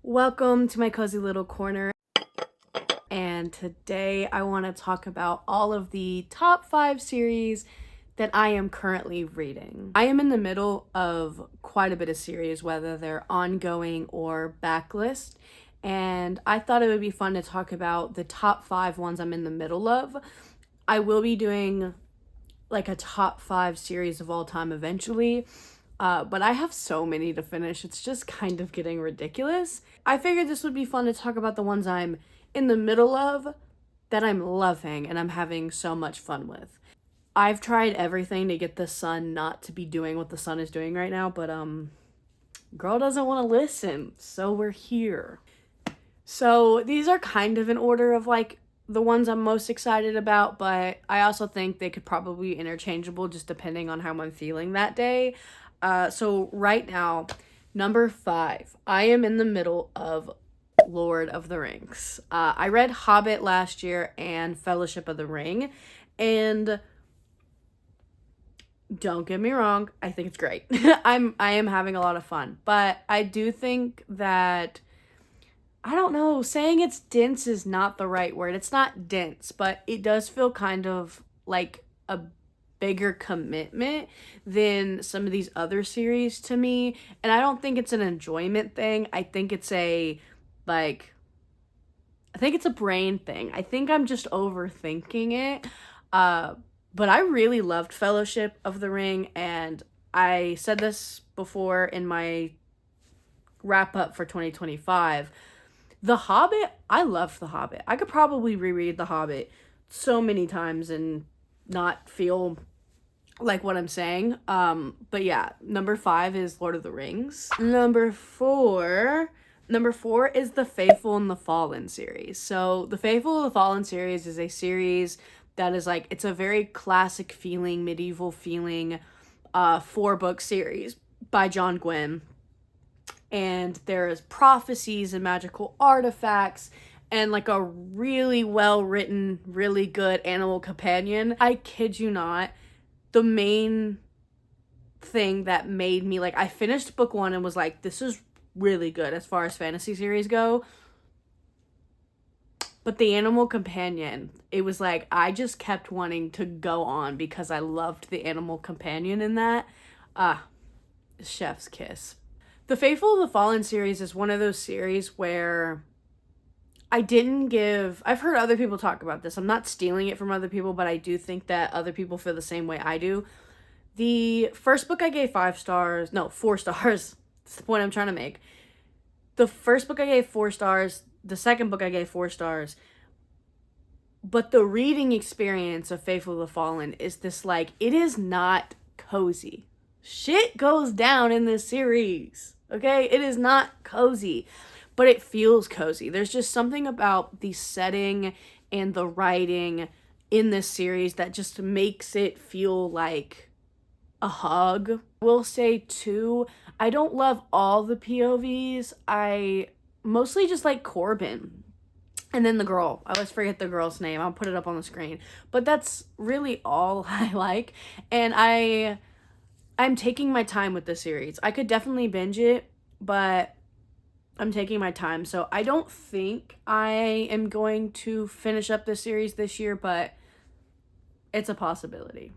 Welcome to my cozy little corner, and today I want to talk about all of the top 5 series that I am currently reading. I am in the middle of quite a bit of series, whether they're ongoing or backlist, and I thought it would be fun to talk about the top 5 ones I'm in the middle of. I will be doing like a top 5 series of all time eventually. But I have so many to finish, it's just kind of getting ridiculous. I figured this would be fun to talk about the ones I'm in the middle of that I'm loving and I'm having so much fun with. I've tried everything to get the sun not to be doing what the sun is doing right now, but girl doesn't want to listen, so we're here. So these are kind of in order of like the ones I'm most excited about, but I also think they could probably be interchangeable just depending on how I'm feeling that day. So right now, number 5, I am in the middle of Lord of the Rings. I read Hobbit last year and Fellowship of the Ring, and don't get me wrong, I think it's great. I am having a lot of fun, but I do think that I don't know, saying it's dense is not the right word. It's not dense, but it does feel kind of like a bigger commitment than some of these other series to me. And I don't think it's an enjoyment thing. I think it's a like I think it's a brain thing. I think I'm just overthinking it. But I really loved Fellowship of the Ring, and I said this before in my wrap up for 2025. The Hobbit, I loved The Hobbit. I could probably reread The Hobbit so many times and not feel like what I'm saying. But yeah, number 5 is Lord of the Rings. Number four is the Faithful and the Fallen series. So the Faithful and the Fallen series is a series that is like, it's a very classic feeling, medieval feeling, 4-book series by John Gwynne. And there's prophecies and magical artifacts and like a really well written, really good animal companion. I kid you not, the main thing that made me like, I finished book 1 and was like, this is really good as far as fantasy series go. But the animal companion, it was like, I just kept wanting to go on because I loved the animal companion in that. Chef's kiss. The Faithful and the Fallen series is one of those series where I've heard other people talk about this. I'm not stealing it from other people, but I do think that other people feel the same way I do. The first book I gave 4 stars. That's the point I'm trying to make. The first book I gave 4 stars. The second book I gave 4 stars. But the reading experience of Faithful and the Fallen is this like, it is not cozy. Shit goes down in this series. Okay? It is not cozy, but it feels cozy. There's just something about the setting and the writing in this series that just makes it feel like a hug. I will say too, I don't love all the POVs. I mostly just like Corbin. And then the girl. I always forget the girl's name. I'll put it up on the screen. But that's really all I like. And I'm taking my time with this series. I could definitely binge it, but I'm taking my time. So I don't think I am going to finish up this series this year, but it's a possibility.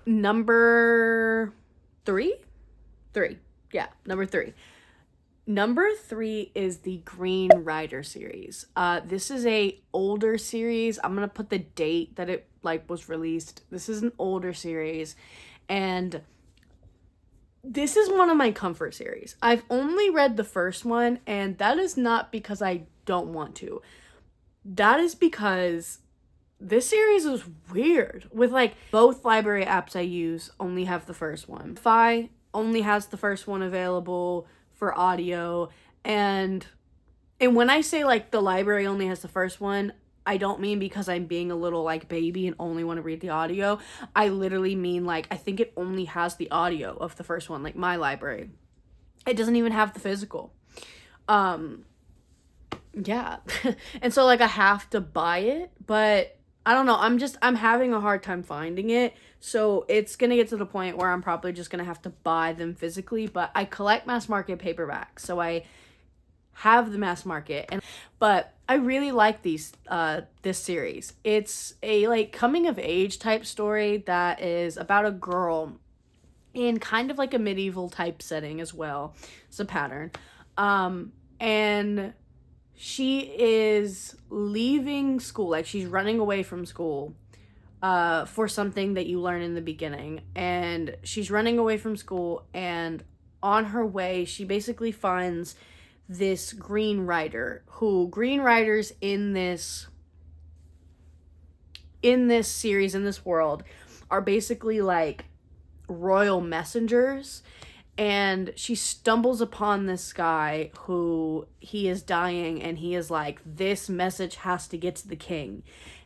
Number 3? 3. Yeah, number 3. Number 3 is the Green Rider series. This is a older series. I'm gonna put the date that it like was released. This is an older series, and this is one of my comfort series. I've only read the first one, and that is not because I don't want to. That is because this series is weird. With like both library apps I use only have the first one. Fi only has the first one available for audio, and when I say like the library only has the first one, I don't mean because I'm being a little like baby and only want to read the audio. I literally mean like I think it only has the audio of the first one, like my library. It doesn't even have the physical. Yeah. And so like I have to buy it, but I don't know. I'm having a hard time finding it. So it's going to get to the point where I'm probably just going to have to buy them physically, but I collect mass market paperbacks. So I have the mass market. But I really like this series. It's a like coming of age type story that is about a girl in kind of like a medieval type setting as well. It's a pattern. And she is leaving school, like she's running away from school for something that you learn in the beginning. And she's running away from school, and on her way, she basically finds this Green Rider, who Green Riders in this series, in this world, are basically like royal messengers. And she stumbles upon this guy who he is dying, and he is like, this message has to get to the king.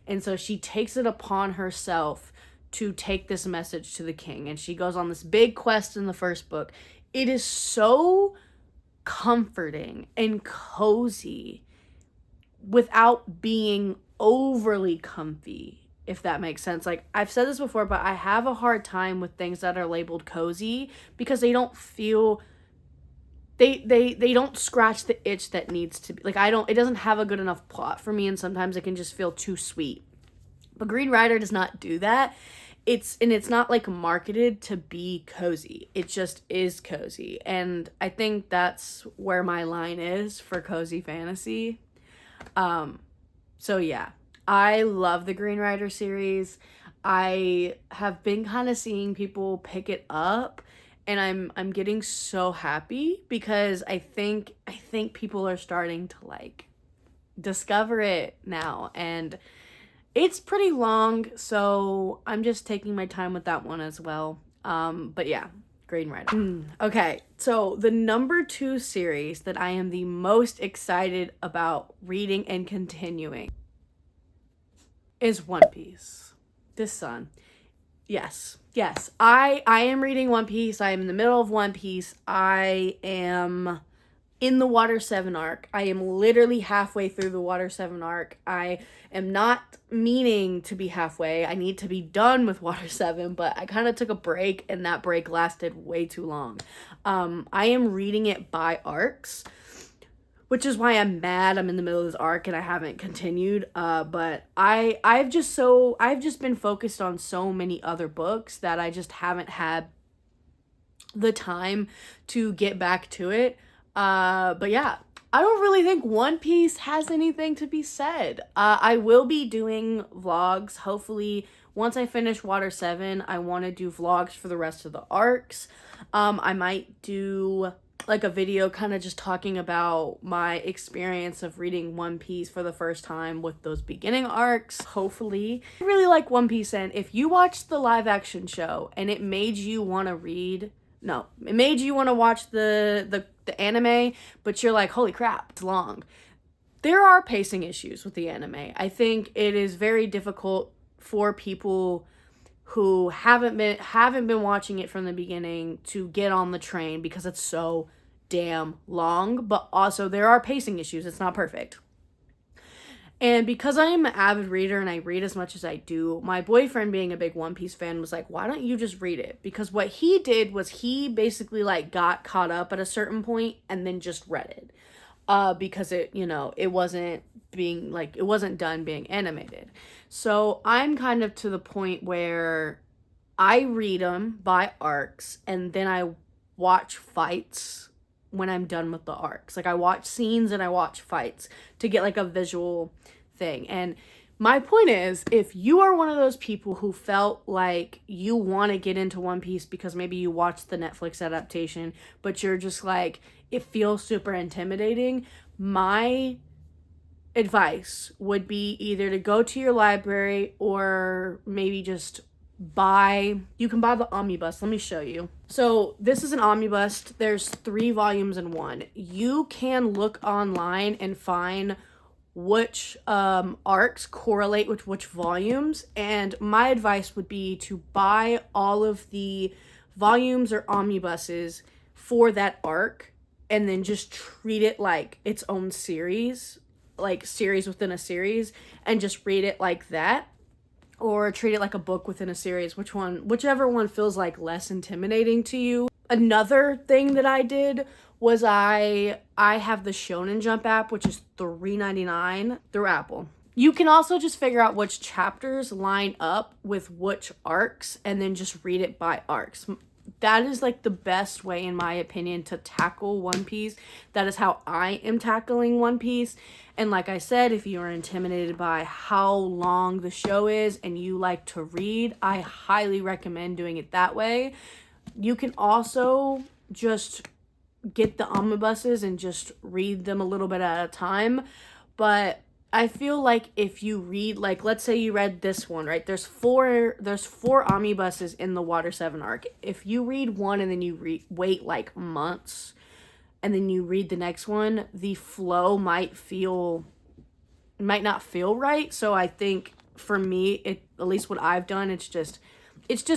And so she takes it upon herself to take this message to the king, and she goes on this big quest in the first book. It is so comforting and cozy without being overly comfy, if that makes sense. Like, I've said this before, but I have a hard time with things that are labeled cozy because they don't feel, they don't scratch the itch that needs to be, like, it doesn't have a good enough plot for me, and sometimes it can just feel too sweet. But Green Rider does not do that. It's not like marketed to be cozy. It just is cozy. And I think that's where my line is for cozy fantasy. So yeah, I love the Green Rider series. I have been kind of seeing people pick it up, and I'm getting so happy because I think people are starting to like discover it now, and it's pretty long, so I'm just taking my time with that one as well. But yeah, Green Rider. Okay, so the number 2 series that I am the most excited about reading and continuing is One Piece. This son. Yes. I am reading One Piece. I am in the middle of One Piece. I am in the Water 7 arc. I am literally halfway through the Water 7 arc. I am not meaning to be halfway. I need to be done with Water 7, but I kind of took a break, and that break lasted way too long. I am reading it by arcs, which is why I'm mad I'm in the middle of this arc and I haven't continued. But I've just been focused on so many other books that I just haven't had the time to get back to it. But yeah, I don't really think One Piece has anything to be said. I will be doing vlogs. Hopefully, once I finish Water 7, I want to do vlogs for the rest of the arcs. I might do like a video kind of just talking about my experience of reading One Piece for the first time with those beginning arcs. Hopefully. I really like One Piece, and if you watched the live action show and it made you want to it made you want to watch the anime, but you're like, holy crap, it's long. There are pacing issues with the anime. I think it is very difficult for people who haven't been watching it from the beginning to get on the train because it's so damn long, but also there are pacing issues. It's not perfect. And because I am an avid reader and I read as much as I do, my boyfriend, being a big One Piece fan, was like, why don't you just read it? Because what he did was he basically like got caught up at a certain point and then just read it. Because it wasn't done being animated. So I'm kind of to the point where I read them by arcs, and then I watch fights when I'm done with the arcs. Like, I watch scenes and I watch fights to get like a visual thing. And my point is, if you are one of those people who felt like you want to get into One Piece because maybe you watched the Netflix adaptation, but you're just like, it feels super intimidating, my advice would be either to go to your library or maybe just you can buy the omnibus. Let me show you. So this is an omnibus. There's 3 volumes in one. You can look online and find which arcs correlate with which volumes, and my advice would be to buy all of the volumes or omnibuses for that arc, and then just treat it like its own series, like series within a series, and just read it like that, or treat it like a book within a series, whichever one feels like less intimidating to you. Another thing that I did was I have the Shonen Jump app, which is $3.99 through Apple. You can also just figure out which chapters line up with which arcs and then just read it by arcs. That is like the best way, in my opinion, to tackle One Piece. That is how I am tackling One Piece. And like I said, if you are intimidated by how long the show is and you like to read, I highly recommend doing it that way. You can also just get the omnibuses and just read them a little bit at a time. But I feel like if you read, like, let's say you read this one, right? There's four omnibuses in the Water 7 arc. If you read one and then you wait like months and then you read the next one, the flow might not feel right. So I think for me, at least what I've done, it's just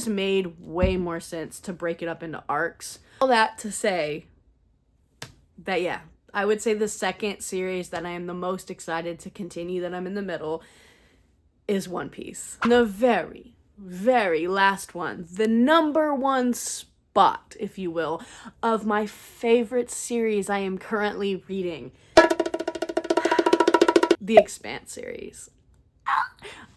made way more sense to break it up into arcs. All that to say that, yeah, I would say the second series that I am the most excited to continue, that I'm in the middle, is One Piece. The very, very last one, the number one spot, if you will, of my favorite series I am currently reading, The Expanse series.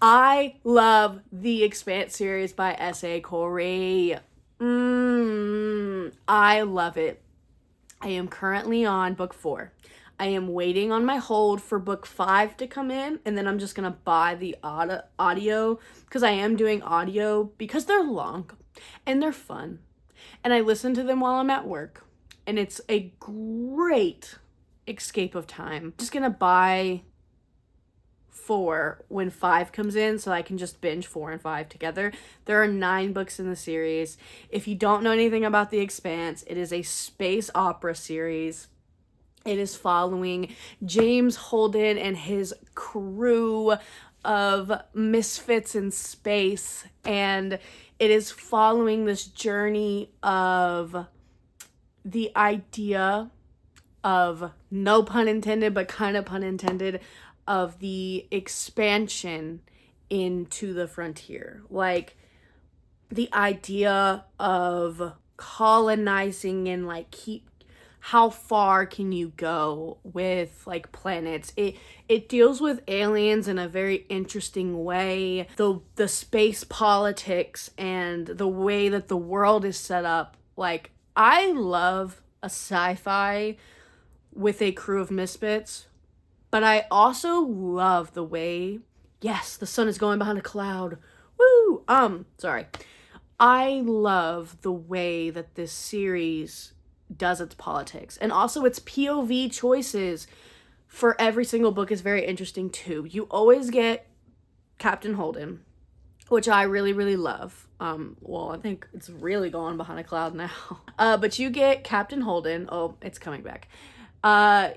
I love The Expanse series by S.A. Corey. I love it. I am currently on book 4. I am waiting on my hold for book 5 to come in, and then I'm just going to buy the audio, because I am doing audio because they're long and they're fun. And I listen to them while I'm at work, and it's a great escape of time. Just going to buy 4 when 5 comes in so I can just binge 4 and 5 together. There are 9 books in the series. If you don't know anything about The Expanse, it is a space opera series. It is following James Holden and his crew of misfits in space, and it is following this journey of the idea of, no pun intended, but kind of pun intended, of the expansion into the frontier. Like, the idea of colonizing and like how far can you go with like planets. It deals with aliens in a very interesting way. The space politics and the way that the world is set up. Like, I love a sci-fi with a crew of misfits. But I also love the way, yes, the sun is going behind a cloud. Woo! Sorry. I love the way that this series does its politics. And also its POV choices for every single book is very interesting too. You always get Captain Holden, which I really, really love. Well, I think it's really going behind a cloud now. But you get Captain Holden. Oh, it's coming back.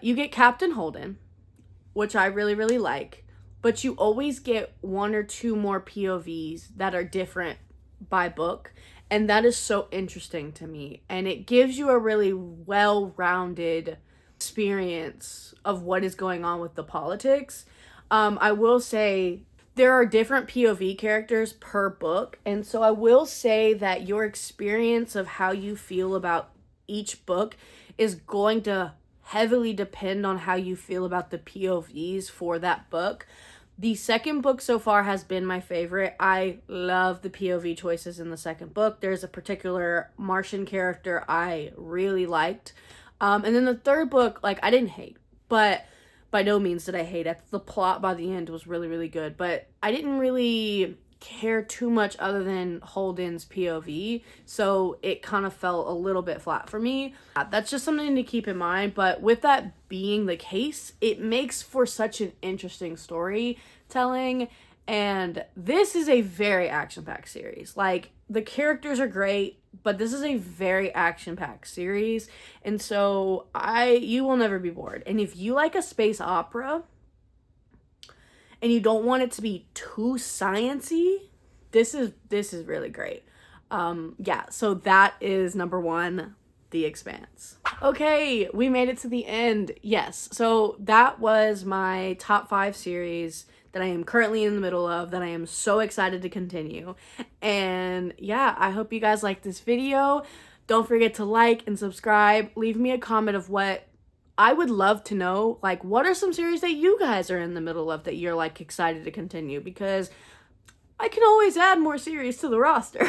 You get Captain Holden, which I really, really like, but you always get 1 or 2 more POVs that are different by book, and that is so interesting to me, and it gives you a really well-rounded experience of what is going on with the politics. I will say there are different POV characters per book, and so I will say that your experience of how you feel about each book is going to heavily depend on how you feel about the POVs for that book. The second book so far has been my favorite. I love the POV choices in the second book. There's a particular Martian character I really liked. And then the third book, like, I didn't hate, but by no means did I hate it. The plot by the end was really, really good, but I didn't really care too much other than Holden's POV, so it kind of fell a little bit flat for me. That's just something to keep in mind, but with that being the case, it makes for such an interesting storytelling, and this is a very action-packed series. Like, the characters are great, but this is a very action-packed series, and so you will never be bored. And if you like a space opera and you don't want it to be too science-y, this is really great. Yeah, so that is number 1, The Expanse. Okay, we made it to the end. Yes, so that was my top 5 series that I am currently in the middle of, that I am so excited to continue. And yeah, I hope you guys liked this video. Don't forget to like and subscribe. Leave me a comment of what I would love to know. Like, what are some series that you guys are in the middle of that you're like excited to continue? Because I can always add more series to the roster.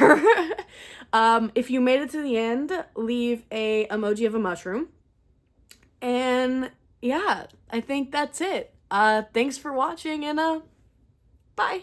If you made it to the end, leave a emoji of a mushroom. And yeah, I think that's it. Thanks for watching, and bye.